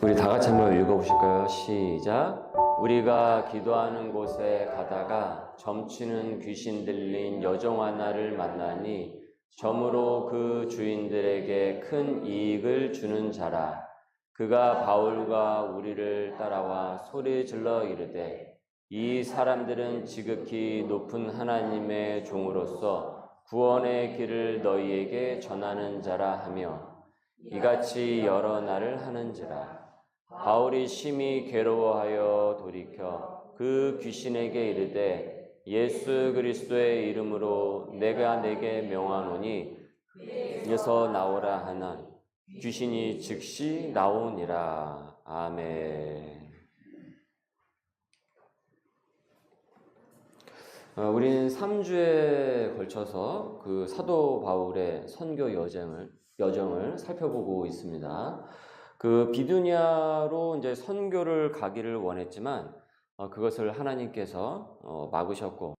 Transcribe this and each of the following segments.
우리 다 같이 한번 읽어보실까요? 시작. 우리가 기도하는 곳에 가다가 점치는 귀신 들린 여종 하나를 만나니 점으로 그 주인들에게 큰 이익을 주는 자라. 그가 바울과 우리를 따라와 소리 질러 이르되 이 사람들은 지극히 높은 하나님의 종으로서 구원의 길을 너희에게 전하는 자라 하며 이같이 여러 날을 하는지라. 바울이 심히 괴로워하여 돌이켜 그 귀신에게 이르되 예수 그리스도의 이름으로 내가 내게 명하노니 에서 나오라 하나 귀신이 즉시 나오니라. 아멘. 우리는 3주에 걸쳐서 그 사도 바울의 선교 여정을 살펴보고 있습니다. 그 비두니아로 이제 선교를 가기를 원했지만 그것을 하나님께서 막으셨고,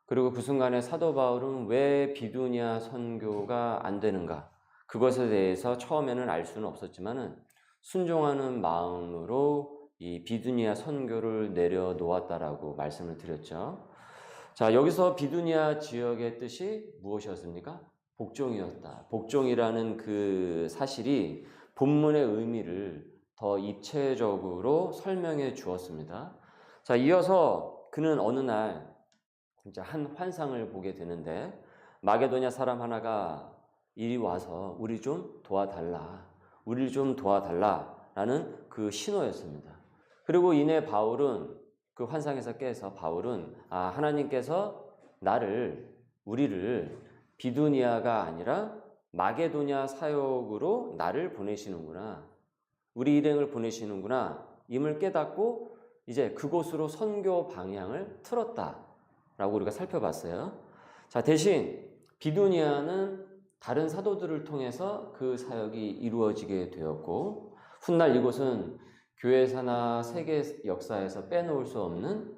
그리고 그 순간에 사도 바울은 왜 비두니아 선교가 안 되는가, 그것에 대해서 처음에는 알 수는 없었지만은 순종하는 마음으로 이 비두니아 선교를 내려놓았다라고 말씀을 드렸죠. 자, 여기서 비두니아 지역의 뜻이 무엇이었습니까? 복종이었다. 복종이라는 그 사실이 본문의 의미를 더 입체적으로 설명해 주었습니다. 자, 이어서 그는 어느 날 진짜 한 환상을 보게 되는데, 마게도냐 사람 하나가 이리 와서 우리 좀 도와달라, 우리를 좀 도와달라라는 그 신호였습니다. 그리고 이내 바울은 그 환상에서 깨서 바울은 하나님께서 우리를 비두니아가 아니라 마게도냐 사역으로 나를 보내시는구나, 우리 일행을 보내시는구나 임을 깨닫고 이제 그곳으로 선교 방향을 틀었다라고 우리가 살펴봤어요. 자, 대신 비두니아는 다른 사도들을 통해서 그 사역이 이루어지게 되었고, 훗날 이곳은 교회사나 세계 역사에서 빼놓을 수 없는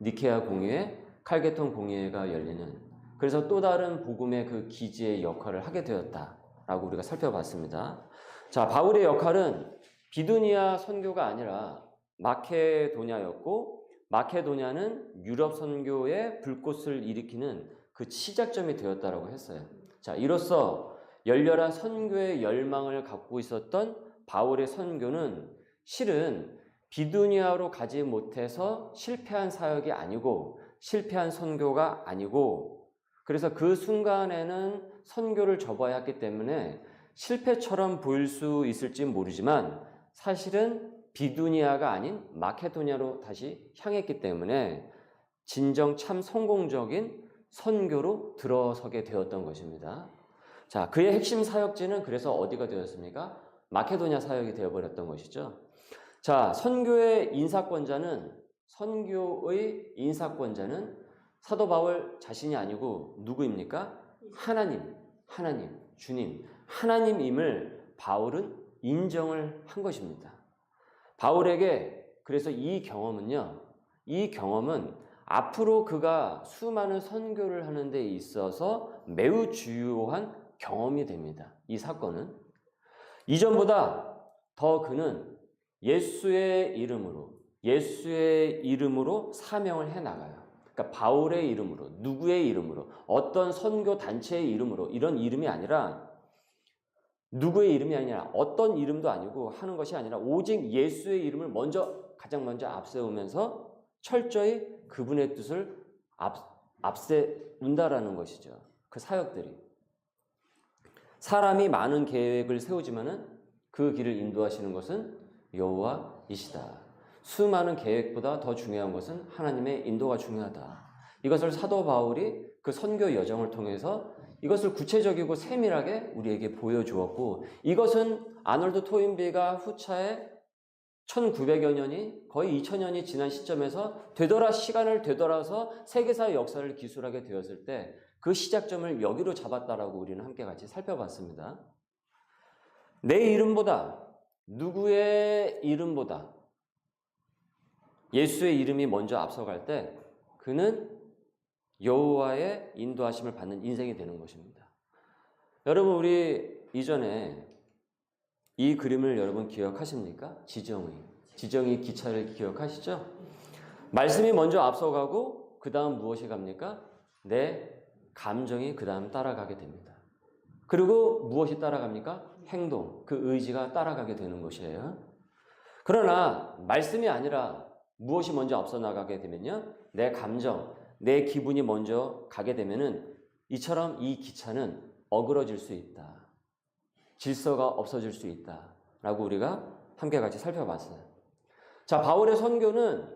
니케아 공의회, 칼게톤 공의회가 열리는, 그래서 또 다른 복음의 그 기지의 역할을 하게 되었다라고 우리가 살펴봤습니다. 자, 바울의 역할은 비두니아 선교가 아니라 마케도냐였고, 마케도냐는 유럽 선교의 불꽃을 일으키는 그 시작점이 되었다라고 했어요. 자, 이로써 열렬한 선교의 열망을 갖고 있었던 바울의 선교는 실은 비두니아로 가지 못해서 실패한 사역이 아니고 실패한 선교가 아니고, 그래서 그 순간에는 선교를 접어야 했기 때문에 실패처럼 보일 수 있을지 모르지만 사실은 비두니아가 아닌 마케도냐로 다시 향했기 때문에 진정 참 성공적인 선교로 들어서게 되었던 것입니다. 자, 그의 핵심 사역지는 그래서 어디가 되었습니까? 마케도냐 사역이 되어버렸던 것이죠. 자, 선교의 인사권자는 사도 바울 자신이 아니고 누구입니까? 하나님, 주님, 하나님임을 바울은 인정을 한 것입니다. 바울에게 그래서 이 경험은 앞으로 그가 수많은 선교를 하는 데 있어서 매우 주요한 경험이 됩니다. 이 사건은 이전보다 더 그는 예수의 이름으로 사명을 해나가요. 그러니까 바울의 이름으로, 누구의 이름으로, 어떤 선교 단체의 이름으로, 이런 이름이 아니라, 누구의 이름이 아니라, 어떤 이름도 아니고 하는 것이 아니라 오직 예수의 이름을 가장 먼저 앞세우면서 철저히 그분의 뜻을 앞세운다라는 것이죠. 그 사역들이. 사람이 많은 계획을 세우지만은 그 길을 인도하시는 것은 여호와이시다. 수많은 계획보다 더 중요한 것은 하나님의 인도가 중요하다. 이것을 사도 바울이 그 선교 여정을 통해서 이것을 구체적이고 세밀하게 우리에게 보여주었고, 이것은 아놀드 토인비가 후차에 1900여 년이 거의 2000년이 지난 시점에서 시간을 되돌아서 세계사의 역사를 기술하게 되었을 때 그 시작점을 여기로 잡았다라고 우리는 함께 같이 살펴봤습니다. 내 이름보다, 누구의 이름보다 예수의 이름이 먼저 앞서갈 때 그는 여호와의 인도하심을 받는 인생이 되는 것입니다. 여러분, 우리 이전에 이 그림을 여러분 기억하십니까? 지정의 기차를 기억하시죠? 말씀이 먼저 앞서가고 그 다음 무엇이 갑니까? 내 감정이 그 다음 따라가게 됩니다. 그리고 무엇이 따라갑니까? 행동, 그 의지가 따라가게 되는 것이에요. 그러나 말씀이 아니라 무엇이 먼저 앞서 나가게 되면요, 내 감정, 내 기분이 먼저 가게 되면은 이처럼 이 기차는 어그러질 수 있다. 질서가 없어질 수 있다. 라고 우리가 함께 같이 살펴봤어요. 자, 바울의 선교는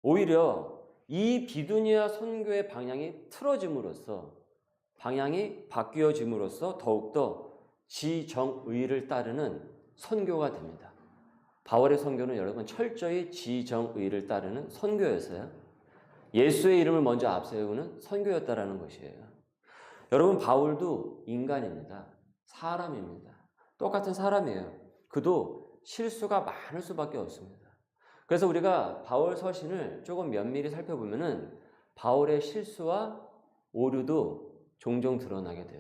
오히려 이 비두니아 선교의 방향이 틀어짐으로써, 방향이 바뀌어짐으로써 더욱더 지정의를 따르는 선교가 됩니다. 바울의 선교는 여러분 철저히 지정의를 따르는 선교였어요. 예수의 이름을 먼저 앞세우는 선교였다라는 것이에요. 여러분, 바울도 인간입니다. 사람입니다. 똑같은 사람이에요. 그도 실수가 많을 수밖에 없습니다. 그래서 우리가 바울 서신을 조금 면밀히 살펴보면은 바울의 실수와 오류도 종종 드러나게 돼요.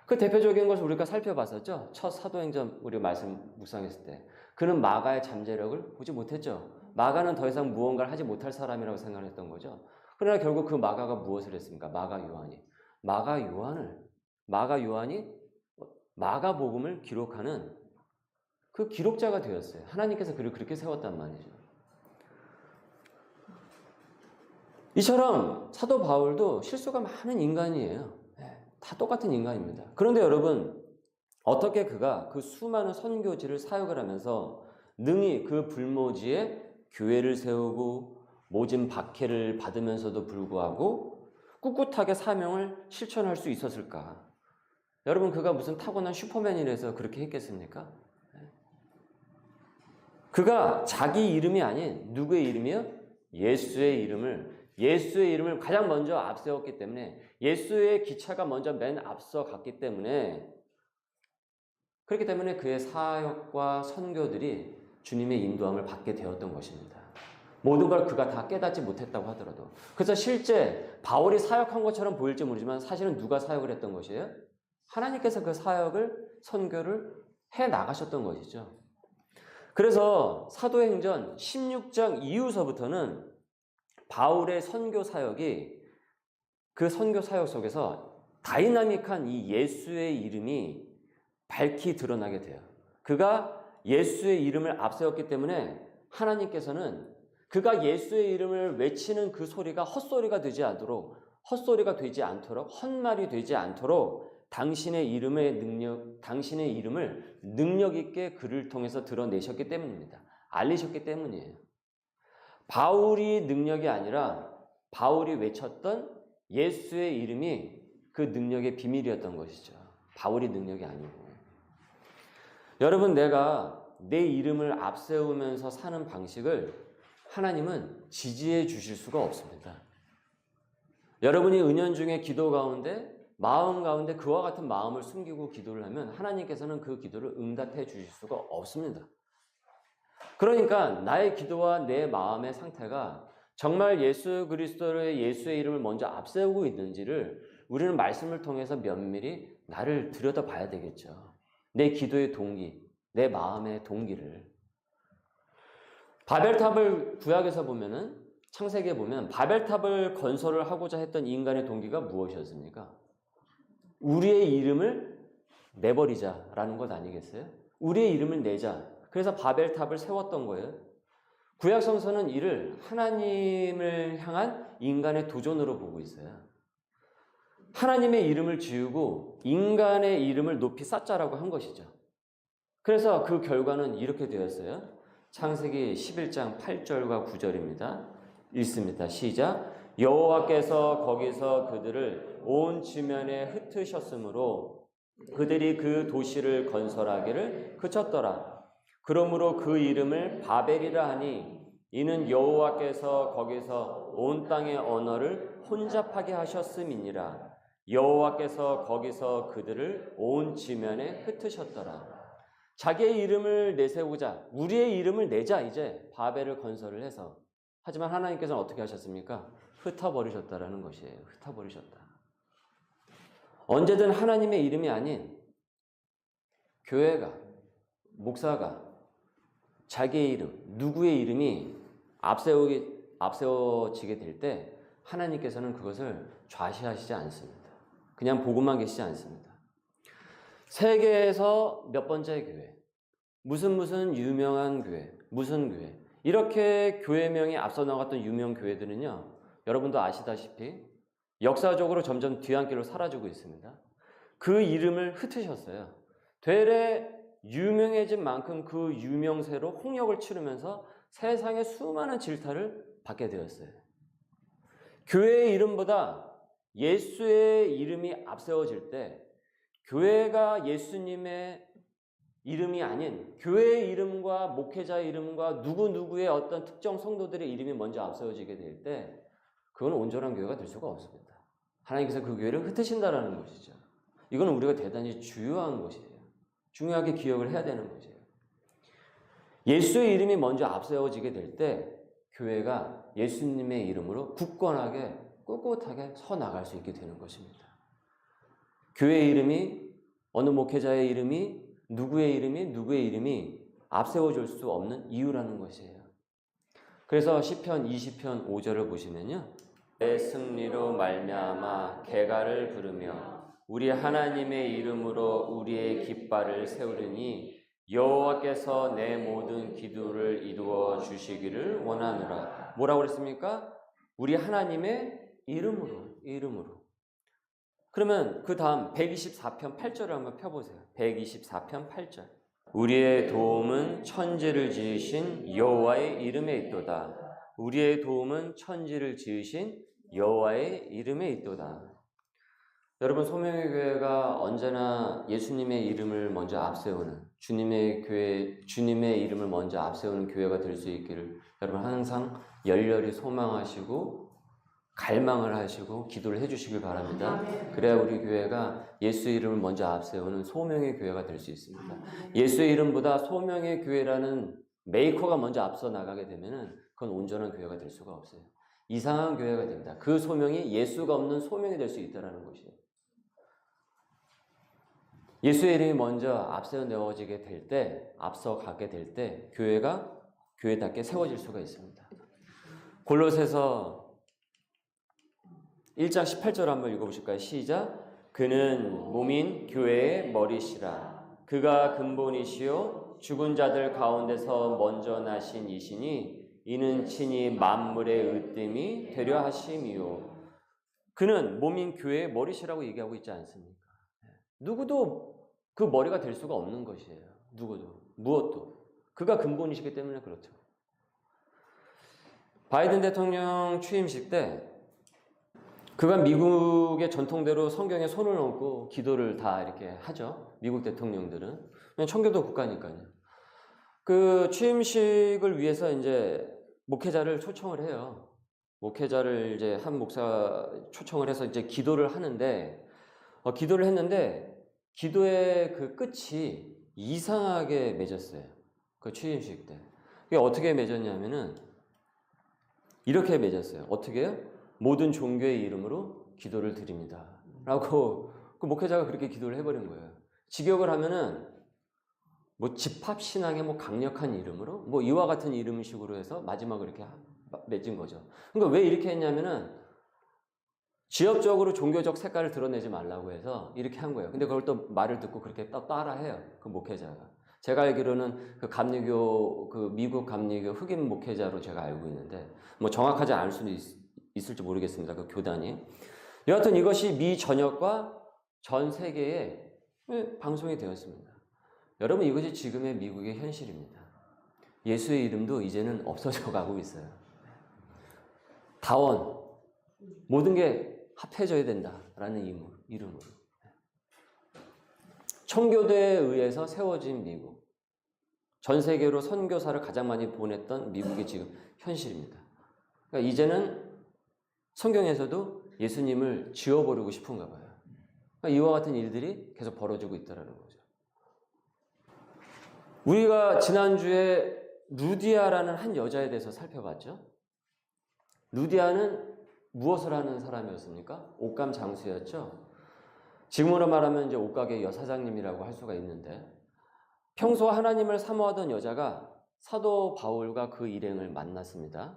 그 대표적인 것을 우리가 살펴봤었죠. 첫 사도행전 우리 말씀 묵상했을 때 그는 마가의 잠재력을 보지 못했죠. 마가는 더 이상 무언가를 하지 못할 사람이라고 생각했던 거죠. 그러나 결국 그 마가가 무엇을 했습니까? 마가 요한이 마가복음을 기록하는 그 기록자가 되었어요. 하나님께서 그를 그렇게 세웠단 말이죠. 이처럼 사도 바울도 실수가 많은 인간이에요. 다 똑같은 인간입니다. 그런데 여러분, 어떻게 그가 그 수많은 선교지를 사역을 하면서 능히 그 불모지에 교회를 세우고 모진 박해를 받으면서도 불구하고 꿋꿋하게 사명을 실천할 수 있었을까? 여러분, 그가 무슨 타고난 슈퍼맨이라서 그렇게 했겠습니까? 그가 자기 이름이 아닌 누구의 이름이요? 예수의 이름을 가장 먼저 앞세웠기 때문에, 예수의 기차가 먼저 맨 앞서 갔기 때문에, 그렇기 때문에 그의 사역과 선교들이 주님의 인도함을 받게 되었던 것입니다. 모든 걸 그가 다 깨닫지 못했다고 하더라도. 그래서 실제 바울이 사역한 것처럼 보일지 모르지만 사실은 누가 사역을 했던 것이에요? 하나님께서 그 사역을, 선교를 해 나가셨던 것이죠. 그래서 사도행전 16장 이후서부터는 바울의 선교 사역이, 그 선교 사역 속에서 다이나믹한 이 예수의 이름이 밝히 드러나게 돼요. 그가 예수의 이름을 앞세웠기 때문에 하나님께서는 그가 예수의 이름을 외치는 그 소리가 헛소리가 되지 않도록, 헛말이 되지 않도록 당신의 이름을 능력 있게 그를 통해서 드러내셨기 때문입니다. 알리셨기 때문이에요. 바울이 능력이 아니라 바울이 외쳤던 예수의 이름이 그 능력의 비밀이었던 것이죠. 바울이 능력이 아니고. 여러분, 내가 내 이름을 앞세우면서 사는 방식을 하나님은 지지해 주실 수가 없습니다. 여러분이 은연중에 기도 가운데, 마음 가운데 그와 같은 마음을 숨기고 기도를 하면 하나님께서는 그 기도를 응답해 주실 수가 없습니다. 그러니까 나의 기도와 내 마음의 상태가 정말 예수 그리스도의 예수의 이름을 먼저 앞세우고 있는지를 우리는 말씀을 통해서 면밀히 나를 들여다봐야 되겠죠. 내 기도의 동기, 내 마음의 동기를. 바벨탑을 구약에서 보면은, 창세기에 보면 바벨탑을 건설을 하고자 했던 인간의 동기가 무엇이었습니까? 우리의 이름을 내버리자라는 것 아니겠어요? 우리의 이름을 내자. 그래서 바벨탑을 세웠던 거예요. 구약 성서는 이를 하나님을 향한 인간의 도전으로 보고 있어요. 하나님의 이름을 지우고 인간의 이름을 높이 쌓자라고 한 것이죠. 그래서 그 결과는 이렇게 되었어요. 창세기 11장 8절과 9절입니다. 읽습니다. 시작. 여호와께서 거기서 그들을 온 지면에 흩으셨으므로 그들이 그 도시를 건설하기를 그쳤더라. 그러므로 그 이름을 바벨이라 하니 이는 여호와께서 거기서 온 땅의 언어를 혼잡하게 하셨음이니라. 여호와께서 거기서 그들을 온 지면에 흩으셨더라. 자기의 이름을 내세우자, 우리의 이름을 내자, 이제 바벨을 건설을 해서. 하지만 하나님께서는 어떻게 하셨습니까? 흩어버리셨다라는 것이에요. 흩어버리셨다. 언제든 하나님의 이름이 아닌 교회가, 목사가 자기의 이름, 누구의 이름이 앞세워지게 될 때 하나님께서는 그것을 좌시하시지 않습니다. 그냥 보고만 계시지 않습니다. 세계에서 몇 번째 교회, 무슨 유명한 교회, 무슨 교회, 이렇게 교회명이 앞서 나갔던 유명 교회들은요, 여러분도 아시다시피 역사적으로 점점 뒤안길로 사라지고 있습니다. 그 이름을 흩으셨어요. 되레 유명해진 만큼 그 유명세로 홍역을 치르면서 세상의 수많은 질타를 받게 되었어요. 교회의 이름보다 예수의 이름이 앞세워질 때 교회가 예수님의 이름이 아닌 교회의 이름과 목회자의 이름과 누구누구의 어떤 특정 성도들의 이름이 먼저 앞세워지게 될 때 그건 온전한 교회가 될 수가 없습니다. 하나님께서 그 교회를 흩으신다라는 것이죠. 이거는 우리가 대단히 중요한 것이에요. 중요하게 기억을 해야 되는 것이에요. 예수의 이름이 먼저 앞세워지게 될 때 교회가 예수님의 이름으로 굳건하게 꿋꿋하게 서 나갈 수 있게 되는 것입니다. 교회의 이름이 어느 목회자의 이름이 누구의 이름이 앞세워질 수 없는 이유라는 것이에요. 그래서 시편 20편 5절을 보시면요, 내 승리로 말미암아 개가를 부르며 우리 하나님의 이름으로 우리의 깃발을 세우리니 여호와께서 내 모든 기도를 이루어 주시기를 원하노라. 뭐라고 그랬습니까? 우리 하나님의 이름으로. 그러면 그 다음 124편 8절을 한번 펴보세요. 124편 8절. 우리의 도움은 천지를 지으신 여호와의 이름에 있도다. 우리의 도움은 천지를 지으신 여호와의 이름에 있도다. 여러분, 소명의 교회가 언제나 예수님의 이름을 먼저 앞세우는, 주님의 교회, 주님의 이름을 먼저 앞세우는 교회가 될 수 있기를 여러분 항상 열렬히 소망하시고 갈망을 하시고 기도를 해주시길 바랍니다. 그래야 우리 교회가 예수의 이름을 먼저 앞세우는 소명의 교회가 될 수 있습니다. 예수의 이름보다 소명의 교회라는 메이커가 먼저 앞서 나가게 되면 그건 온전한 교회가 될 수가 없어요. 이상한 교회가 됩니다. 그 소명이 예수가 없는 소명이 될 수 있다는 것이에요. 예수의 이름이 먼저 앞세워지게 될 때, 앞서가게 될 때 교회가 교회답게 세워질 수가 있습니다. 골로새서 1장 18절 한번 읽어보실까요? 시작. 그는 몸인 교회의 머리시라. 그가 근본이시요 죽은 자들 가운데서 먼저 나신 이시니 이는 친히 만물의 으뜸이 되려 하심이요. 그는 몸인 교회의 머리시라고 얘기하고 있지 않습니까? 누구도 그 머리가 될 수가 없는 것이에요. 누구도, 무엇도. 그가 근본이시기 때문에 그렇죠. 바이든 대통령 취임식 때 그가 미국의 전통대로 성경에 손을 얹고 기도를 다 이렇게 하죠. 미국 대통령들은. 그냥 청교도 국가니까요. 그 취임식을 위해서 이제 목회자를 초청을 해요. 목회자를 이제 한 목사 초청을 해서 이제 기도를 하는데, 기도를 했는데, 기도의 그 끝이 이상하게 맺었어요. 그 취임식 때. 그게 어떻게 맺었냐면은, 이렇게 맺었어요. 어떻게 해요? 모든 종교의 이름으로 기도를 드립니다. 라고 그 목회자가 그렇게 기도를 해버린 거예요. 직역을 하면은, 뭐 집합신앙의 뭐 강력한 이름으로, 뭐 이와 같은 이름식으로 해서 마지막으로 이렇게 맺은 거죠. 그러니까 왜 이렇게 했냐면은, 지역적으로 종교적 색깔을 드러내지 말라고 해서 이렇게 한 거예요. 근데 그걸 또 말을 듣고 그렇게 따라해요. 그 목회자가. 제가 알기로는 그 감리교, 그 미국 감리교 흑인 목회자로 제가 알고 있는데, 뭐 정확하지 않을 수도 있을지 모르겠습니다. 그 교단이. 여하튼 이것이 미 전역과 전 세계에 방송이 되었습니다. 여러분, 이것이 지금의 미국의 현실입니다. 예수의 이름도 이제는 없어져 가고 있어요. 다원, 모든 게 합해져야 된다라는 이름으로. 청교도에 의해서 세워진 미국. 전 세계로 선교사를 가장 많이 보냈던 미국의 지금 현실입니다. 그러니까 이제는 성경에서도 예수님을 지워버리고 싶은가 봐요. 그러니까 이와 같은 일들이 계속 벌어지고 있다는 거죠. 우리가 지난주에 루디아라는 한 여자에 대해서 살펴봤죠. 루디아는 무엇을 하는 사람이었습니까? 옷감 장수였죠. 지금으로 말하면 이제 옷가게 여사장님이라고 할 수가 있는데, 평소 하나님을 사모하던 여자가 사도 바울과 그 일행을 만났습니다.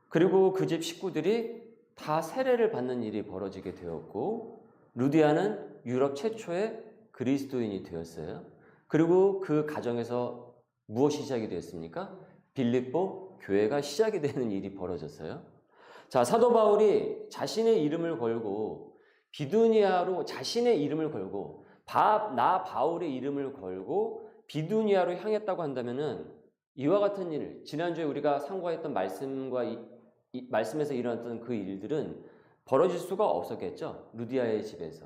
그리고 그 집 식구들이 다 세례를 받는 일이 벌어지게 되었고, 루디아는 유럽 최초의 그리스도인이 되었어요. 그리고 그 가정에서 무엇이 시작이 되었습니까? 빌립보 교회가 시작이 되는 일이 벌어졌어요. 자, 사도 바울이 자신의 이름을 걸고 비두니아로 자신의 이름을 걸고 나 바울의 이름을 걸고 비두니아로 향했다고 한다면은 이와 같은 일, 지난주에 우리가 상고했던 말씀과 말씀에서 일어났던 그 일들은 벌어질 수가 없었겠죠. 루디아의 집에서.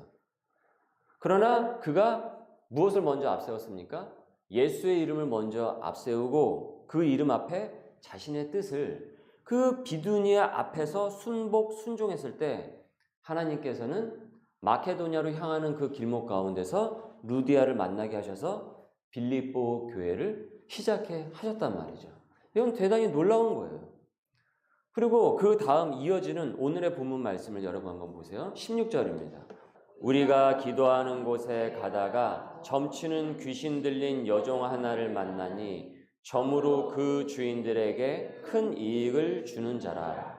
그러나 그가 무엇을 먼저 앞세웠습니까? 예수의 이름을 먼저 앞세우고 그 이름 앞에 자신의 뜻을 그 비두니아 앞에서 순종했을 때 하나님께서는 마케도냐로 향하는 그 길목 가운데서 루디아를 만나게 하셔서 빌립보 교회를 시작해 하셨단 말이죠. 이건 대단히 놀라운 거예요. 그리고 그 다음 이어지는 오늘의 본문 말씀을 여러분 한번 보세요. 16절입니다. 우리가 기도하는 곳에 가다가 점치는 귀신 들린 여종 하나를 만나니 점으로 그 주인들에게 큰 이익을 주는 자라.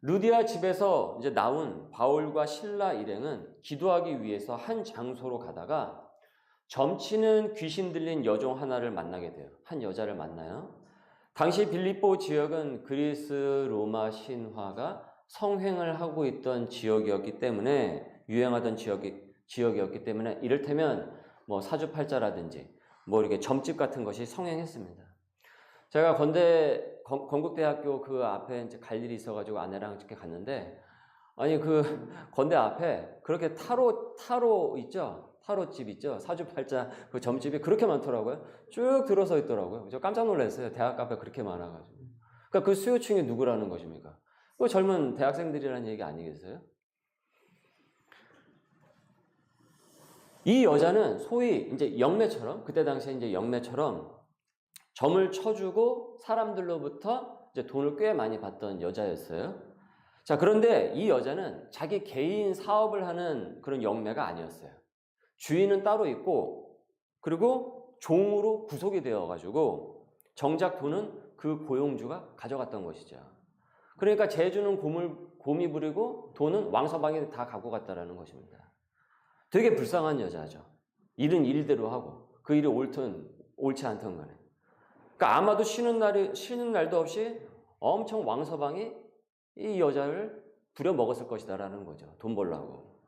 루디아 집에서 이제 나온 바울과 실라 일행은 기도하기 위해서 한 장소로 가다가 점치는 귀신 들린 여종 하나를 만나게 돼요. 한 여자를 만나요. 당시 빌립보 지역은 그리스 로마 신화가 성행을 하고 있던 지역이었기 때문에 유행하던 지역이었기 때문에 이를테면 뭐 사주팔자라든지 뭐 이렇게 점집 같은 것이 성행했습니다. 제가 건국대학교 그 앞에 이제 갈 일이 있어가지고 아내랑 이렇게 갔는데, 아니 그 건대 앞에 그렇게 타로 있죠? 타로집 있죠? 사주팔자 그 점집이 그렇게 많더라고요. 쭉 들어서 있더라고요. 저 깜짝 놀랐어요. 대학 앞에 그렇게 많아가지고. 그러니까 그 수요층이 누구라는 것입니까? 그 젊은 대학생들이라는 얘기 아니겠어요? 이 여자는 소위 이제 영매처럼, 그때 당시에 이제 영매처럼 점을 쳐주고 사람들로부터 이제 돈을 꽤 많이 받던 여자였어요. 자, 그런데 이 여자는 자기 개인 사업을 하는 그런 영매가 아니었어요. 주인은 따로 있고, 그리고 종으로 구속이 되어가지고 정작 돈은 그 고용주가 가져갔던 것이죠. 그러니까 재주는 곰이 부리고 돈은 왕서방이 다 갖고 갔다라는 것입니다. 되게 불쌍한 여자죠. 일은 일대로 하고 그 일이 옳든 옳지 않든 간에. 그러니까 아마도 쉬는 날도 없이 엄청 왕서방이 이 여자를 부려먹었을 것이다라는 거죠. 돈 벌라고.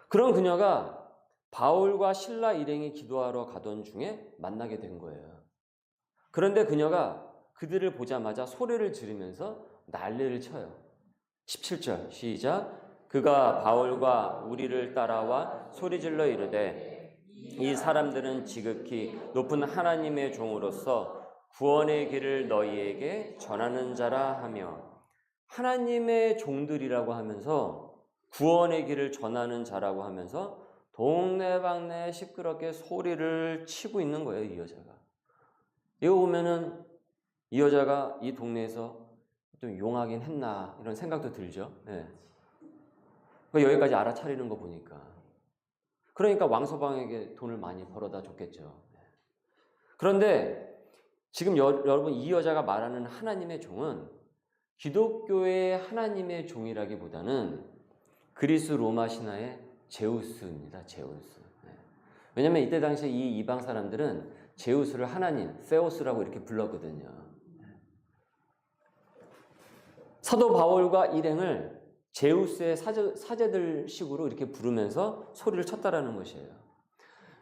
그런 그녀가 바울과 실라 일행이 기도하러 가던 중에 만나게 된 거예요. 그런데 그녀가 그들을 보자마자 소리를 지르면서 난리를 쳐요. 17절 시작. 그가 바울과 우리를 따라와 소리질러 이르되 이 사람들은 지극히 높은 하나님의 종으로서 구원의 길을 너희에게 전하는 자라 하며, 하나님의 종들이라고 하면서 구원의 길을 전하는 자라고 하면서 동네방네 시끄럽게 소리를 치고 있는 거예요. 이 여자가. 이거 보면은 이 여자가 이 동네에서 좀 용하긴 했나 이런 생각도 들죠. 네. 여기까지 알아차리는 거 보니까. 그러니까 왕서방에게 돈을 많이 벌어다 줬겠죠. 그런데 지금 여러분 이 여자가 말하는 하나님의 종은 기독교의 하나님의 종이라기보다는 그리스 로마 신화의 제우스입니다. 제우스. 왜냐하면 이때 당시에 이 이방 사람들은 제우스를 하나님, 세우스라고 이렇게 불렀거든요. 사도 바울과 일행을 제우스의 사제들 식으로 이렇게 부르면서 소리를 쳤다라는 것이에요.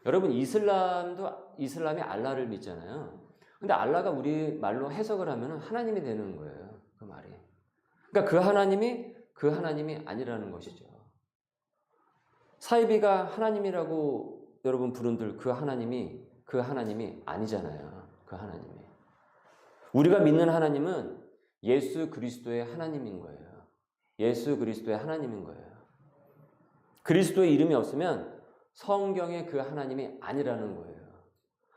여러분 이슬람이 알라를 믿잖아요. 근데 알라가 우리 말로 해석을 하면 하나님이 되는 거예요. 그 말이. 그러니까 그 하나님이 아니라는 것이죠. 사이비가 하나님이라고 여러분 부른들 그 하나님이 아니잖아요. 그 하나님이. 우리가 믿는 하나님은 예수 그리스도의 하나님인 거예요. 예수 그리스도의 하나님인 거예요. 그리스도의 이름이 없으면 성경의 그 하나님이 아니라는 거예요.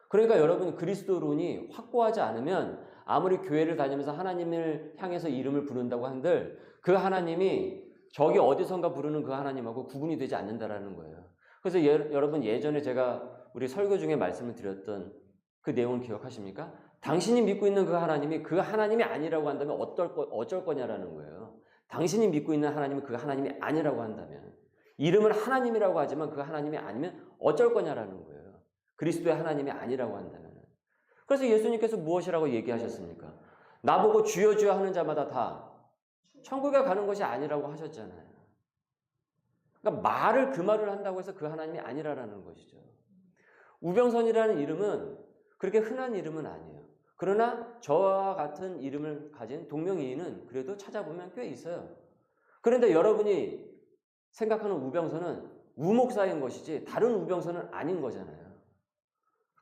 그러니까 여러분 그리스도론이 확고하지 않으면 아무리 교회를 다니면서 하나님을 향해서 이름을 부른다고 한들 그 하나님이 저기 어디선가 부르는 그 하나님하고 구분이 되지 않는다라는 거예요. 그래서 여러분 예전에 제가 우리 설교 중에 말씀을 드렸던 그 내용을 기억하십니까? 당신이 믿고 있는 그 하나님이 아니라고 한다면 어쩔 거냐라는 거예요. 당신이 믿고 있는 하나님은 그 하나님이 아니라고 한다면, 이름을 하나님이라고 하지만 그 하나님이 아니면 어쩔 거냐라는 거예요. 그리스도의 하나님이 아니라고 한다면. 그래서 예수님께서 무엇이라고 얘기하셨습니까? 나보고 주여 주여 하는 자마다 다 천국에 가는 것이 아니라고 하셨잖아요. 그러니까 말을 그 말을 한다고 해서 그 하나님이 아니라는 것이죠. 우병선이라는 이름은 그렇게 흔한 이름은 아니에요. 그러나 저와 같은 이름을 가진 동명이인은 그래도 찾아보면 꽤 있어요. 그런데 여러분이 생각하는 우병선은 우목사인 것이지 다른 우병선은 아닌 거잖아요.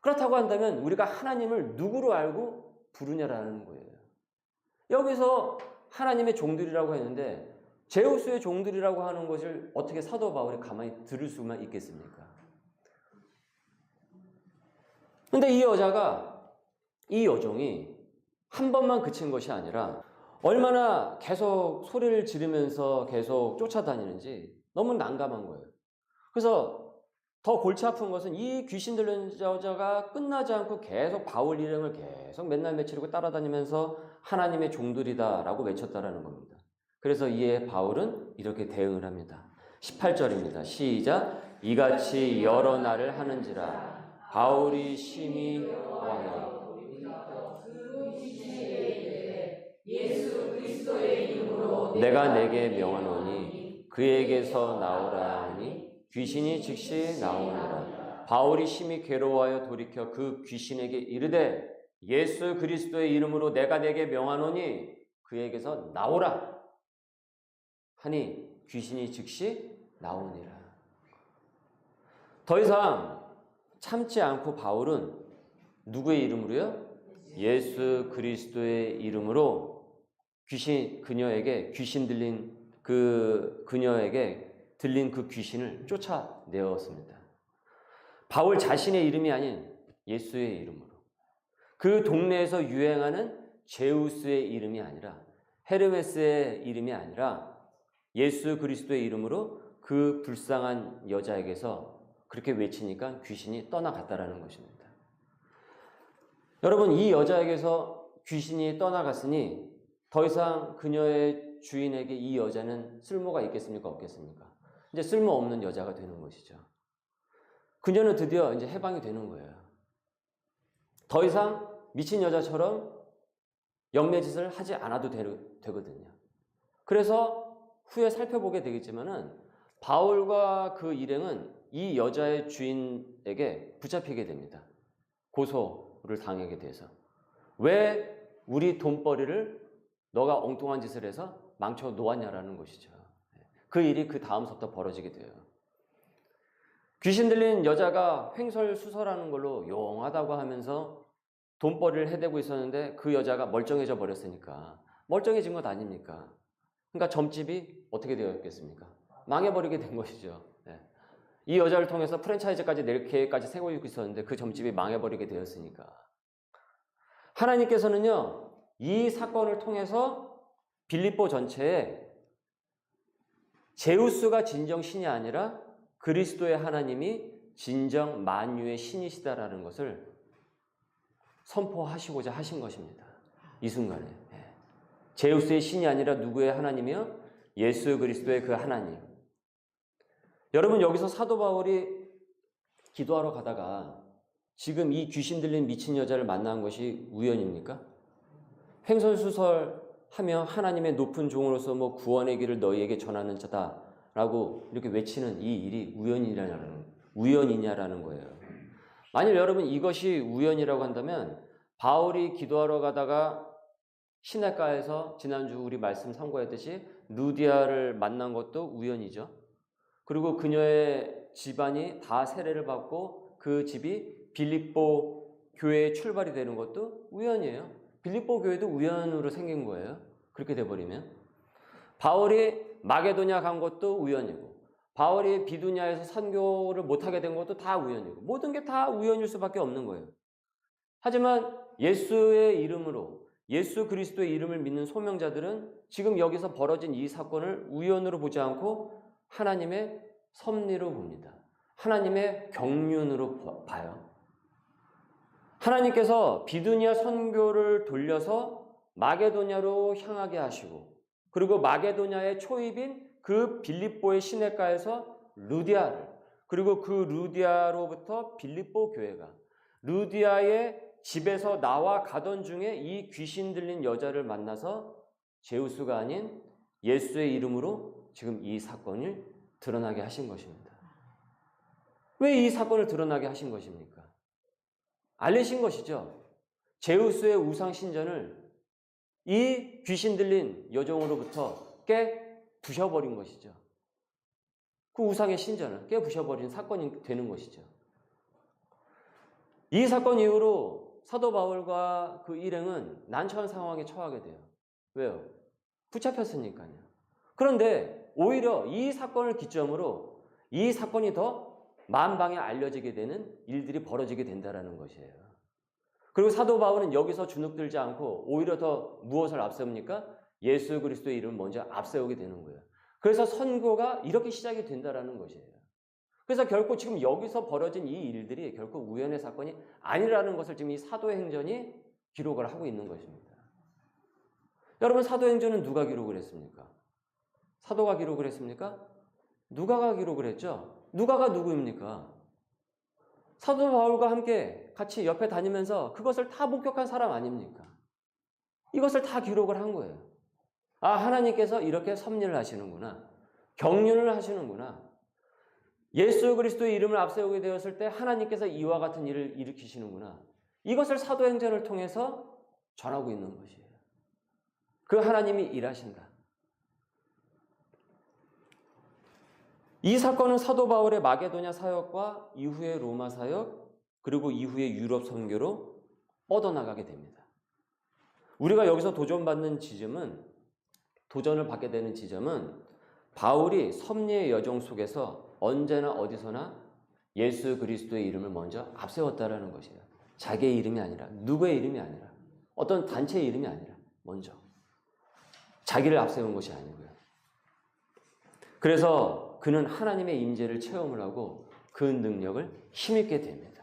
그렇다고 한다면 우리가 하나님을 누구로 알고 부르냐라는 거예요. 여기서 하나님의 종들이라고 했는데 제우스의 종들이라고 하는 것을 어떻게 사도 바울이 가만히 들을 수만 있겠습니까? 근데 이 여종이 한 번만 그친 것이 아니라 얼마나 계속 소리를 지르면서 계속 쫓아다니는지 너무 난감한 거예요. 그래서 더 골치 아픈 것은 이 귀신 들린 여자가 끝나지 않고 계속 바울 이름을 계속 맨날 며칠이고 따라다니면서 하나님의 종들이다라고 외쳤다라는 겁니다. 그래서 이에 바울은 이렇게 대응을 합니다. 18절입니다. 시작. 이같이 여러 날을 하는지라 바울이 심히 원하여 예수 그리스도의 이름으로 내가 내게 명하노니 그에게서 나오라 하니 귀신이 즉시 나오니라. 바울이 심히 괴로워하여 돌이켜 그 귀신에게 이르되 예수 그리스도의 이름으로 내가 내게 명하노니 그에게서 나오라 하니 귀신이 즉시 나오니라. 더 이상 참지 않고 바울은 누구의 이름으로요? 예수 그리스도의 이름으로 그녀에게 들린 그 귀신을 쫓아내었습니다. 바울 자신의 이름이 아닌 예수의 이름으로, 그 동네에서 유행하는 제우스의 이름이 아니라 헤르메스의 이름이 아니라 예수 그리스도의 이름으로 그 불쌍한 여자에게서 그렇게 외치니까 귀신이 떠나갔다라는 것입니다. 여러분, 이 여자에게서 귀신이 떠나갔으니 더 이상 그녀의 주인에게 이 여자는 쓸모가 있겠습니까? 없겠습니까? 이제 쓸모없는 여자가 되는 것이죠. 그녀는 드디어 이제 해방이 되는 거예요. 더 이상 미친 여자처럼 영매짓을 하지 않아도 되거든요. 그래서 후에 살펴보게 되겠지만은 바울과 그 일행은 이 여자의 주인에게 붙잡히게 됩니다. 고소를 당하게 돼서. 왜 우리 돈벌이를 너가 엉뚱한 짓을 해서 망쳐 놓았냐라는 것이죠. 그 일이 그 다음부터 벌어지게 돼요. 귀신 들린 여자가 횡설수설하는 걸로 용하다고 하면서 돈벌이를 해대고 있었는데 그 여자가 멀쩡해져 버렸으니까 멀쩡해진 것 아닙니까? 그러니까 점집이 어떻게 되었겠습니까? 망해버리게 된 것이죠. 이 여자를 통해서 프랜차이즈까지 낼 계획까지 세우고 있었는데 그 점집이 망해버리게 되었으니까. 하나님께서는요, 이 사건을 통해서 빌립보 전체에 제우스가 진정 신이 아니라 그리스도의 하나님이 진정 만유의 신이시다라는 것을 선포하시고자 하신 것입니다. 이 순간에. 제우스의 신이 아니라 누구의 하나님이요? 예수 그리스도의 그 하나님. 여러분, 여기서 사도 바울이 기도하러 가다가 지금 이 귀신 들린 미친 여자를 만난 것이 우연입니까? 횡설수설하며 하나님의 높은 종으로서 구원의 길을 너희에게 전하는 자다라고 이렇게 외치는 이 일이 우연이냐라는 거예요. 만일 여러분 이것이 우연이라고 한다면 바울이 기도하러 가다가 시냇가에서 지난주 우리 말씀 참고했듯이 루디아를 만난 것도 우연이죠. 그리고 그녀의 집안이 다 세례를 받고 그 집이 빌립보 교회의 출발이 되는 것도 우연이에요. 빌립보 교회도 우연으로 생긴 거예요. 그렇게 돼버리면. 바울이 마게도냐 간 것도 우연이고, 바울이 비두냐에서 선교를 못하게 된 것도 다 우연이고, 모든 게 다 우연일 수밖에 없는 거예요. 하지만 예수의 이름으로, 예수 그리스도의 이름을 믿는 소명자들은 지금 여기서 벌어진 이 사건을 우연으로 보지 않고 하나님의 섭리로 봅니다. 하나님의 경륜으로 봐요. 하나님께서 비두니아 선교를 돌려서 마게도냐로 향하게 하시고, 그리고 마게도냐의 초입인 그 빌립보의 시내가에서 루디아를, 그리고 그 루디아로부터 빌립보 교회가, 루디아의 집에서 나와 가던 중에 이 귀신 들린 여자를 만나서 제우스가 아닌 예수의 이름으로 지금 이 사건을 드러나게 하신 것입니다. 왜 이 사건을 드러나게 하신 것입니까? 알리신 것이죠. 제우스의 우상 신전을 이 귀신 들린 여종으로부터 깨 부셔버린 것이죠. 그 우상의 신전을 깨 부셔버린 사건이 되는 것이죠. 이 사건 이후로 사도 바울과 그 일행은 난처한 상황에 처하게 돼요. 왜요? 붙잡혔으니까요. 그런데 오히려 이 사건을 기점으로 이 사건이 더 만방에 알려지게 되는 일들이 벌어지게 된다는 것이에요. 그리고 사도 바울은 여기서 주눅들지 않고 오히려 더 무엇을 앞세웁니까? 예수 그리스도의 이름을 먼저 앞세우게 되는 거예요. 그래서 선교가 이렇게 시작이 된다는 것이에요. 그래서 결코 지금 여기서 벌어진 이 일들이 결코 우연의 사건이 아니라는 것을 지금 이 사도행전이 기록을 하고 있는 것입니다. 여러분, 사도행전은 누가 기록을 했습니까? 사도가 기록을 했습니까? 누가가 기록을 했죠? 누가가 누구입니까? 사도 바울과 함께 같이 옆에 다니면서 그것을 다 목격한 사람 아닙니까? 이것을 다 기록을 한 거예요. 아, 하나님께서 이렇게 섭리를 하시는구나. 경륜을 하시는구나. 예수 그리스도의 이름을 앞세우게 되었을 때 하나님께서 이와 같은 일을 일으키시는구나. 이것을 사도행전을 통해서 전하고 있는 것이에요. 그 하나님이 일하신다. 이 사건은 사도 바울의 마게도냐 사역과 이후의 로마 사역, 그리고 이후의 유럽 선교로 뻗어나가게 됩니다. 우리가 여기서 도전을 받게 되는 지점은 바울이 섭리의 여정 속에서 언제나 어디서나 예수 그리스도의 이름을 먼저 앞세웠다라는 것이에요. 자기의 이름이 아니라, 누구의 이름이 아니라, 어떤 단체의 이름이 아니라 먼저 자기를 앞세운 것이 아니고요. 그래서 그는 하나님의 임재를 체험을 하고 그 능력을 힘입게 됩니다.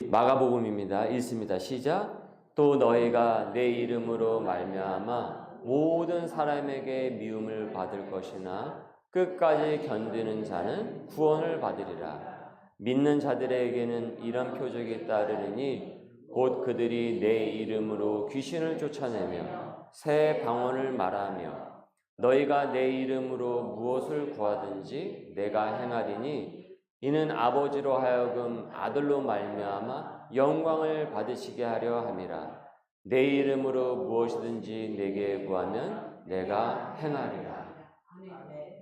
마가복음입니다. 읽습니다. 시작. 또 너희가 내 이름으로 말미암아 모든 사람에게 미움을 받을 것이나 끝까지 견디는 자는 구원을 받으리라. 믿는 자들에게는 이런 표적이 따르리니 곧 그들이 내 이름으로 귀신을 쫓아내며 새 방언을 말하며 너희가 내 이름으로 무엇을 구하든지 내가 행하리니 이는 아버지로 하여금 아들로 말미암아 영광을 받으시게 하려 함이라. 내 이름으로 무엇이든지 내게 구하면 내가 행하리라.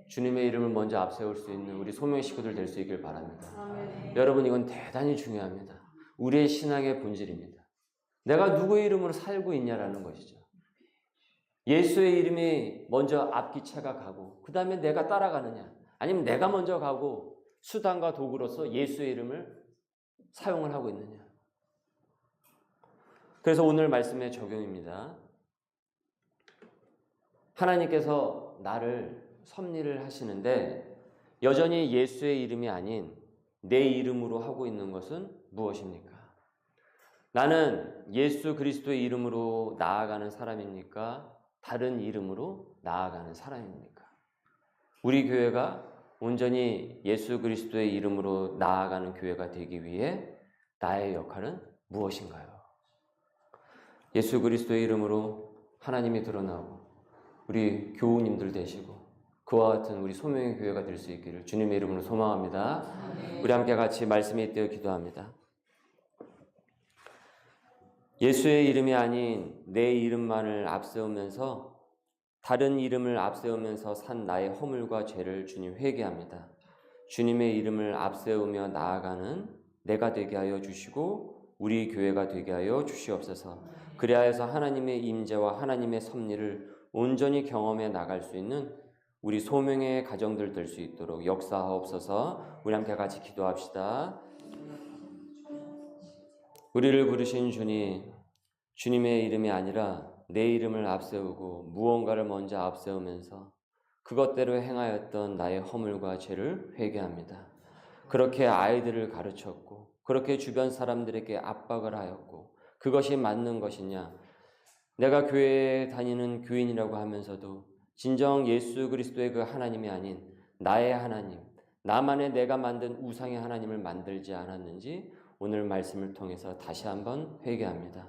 주님의 이름을 먼저 앞세울 수 있는 우리 소명 식구들 될 수 있길 바랍니다. 여러분, 이건 대단히 중요합니다. 우리의 신앙의 본질입니다. 내가 누구의 이름으로 살고 있냐라는 것이죠. 예수의 이름이 먼저 앞기차가 가고 그 다음에 내가 따라가느냐, 아니면 내가 먼저 가고 수단과 도구로서 예수의 이름을 사용을 하고 있느냐. 그래서 오늘 말씀의 적용입니다. 하나님께서 나를 섭리를 하시는데 여전히 예수의 이름이 아닌 내 이름으로 하고 있는 것은 무엇입니까? 나는 예수 그리스도의 이름으로 나아가는 사람입니까? 다른 이름으로 나아가는 사람입니까? 우리 교회가 온전히 예수 그리스도의 이름으로 나아가는 교회가 되기 위해 나의 역할은 무엇인가요? 예수 그리스도의 이름으로 하나님이 드러나고 우리 교우님들 되시고 그와 같은 우리 소명의 교회가 될 수 있기를 주님의 이름으로 소망합니다. 우리 함께 같이 말씀에 잇대어 기도합니다. 예수의 이름이 아닌 내 이름만을 앞세우면서 다른 이름을 앞세우면서 산 나의 허물과 죄를 주님 회개합니다. 주님의 이름을 앞세우며 나아가는 내가 되게 하여 주시고 우리 교회가 되게 하여 주시옵소서. 그리하여서 하나님의 임재와 하나님의 섭리를 온전히 경험해 나갈 수 있는 우리 소명의 가정들 될 수 있도록 역사하옵소서. 우리 함께 같이 기도합시다. 우리를 부르신 주님, 주님의 이름이 아니라 내 이름을 앞세우고 무언가를 먼저 앞세우면서 그것대로 행하였던 나의 허물과 죄를 회개합니다. 그렇게 아이들을 가르쳤고 그렇게 주변 사람들에게 압박을 하였고 그것이 맞는 것이냐? 내가 교회에 다니는 교인이라고 하면서도 진정 예수 그리스도의 그 하나님이 아닌 나의 하나님, 나만의 내가 만든 우상의 하나님을 만들지 않았는지 오늘 말씀을 통해서 다시 한번 회개합니다.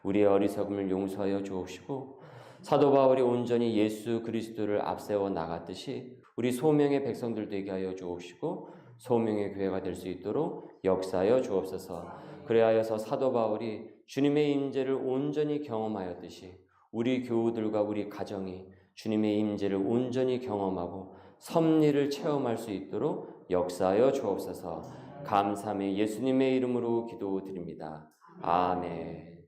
우리의 어리석음을 용서하여 주옵시고 사도 바울이 온전히 예수 그리스도를 앞세워 나갔듯이 우리 소명의 백성들 되게 하여 주옵시고 소명의 교회가 될 수 있도록 역사하여 주옵소서. 그래하여서 사도 바울이 주님의 임재를 온전히 경험하였듯이 우리 교우들과 우리 가정이 주님의 임재를 온전히 경험하고 섭리를 체험할 수 있도록 역사하여 주옵소서. 감사함에 예수님의 이름으로 기도드립니다. 아멘.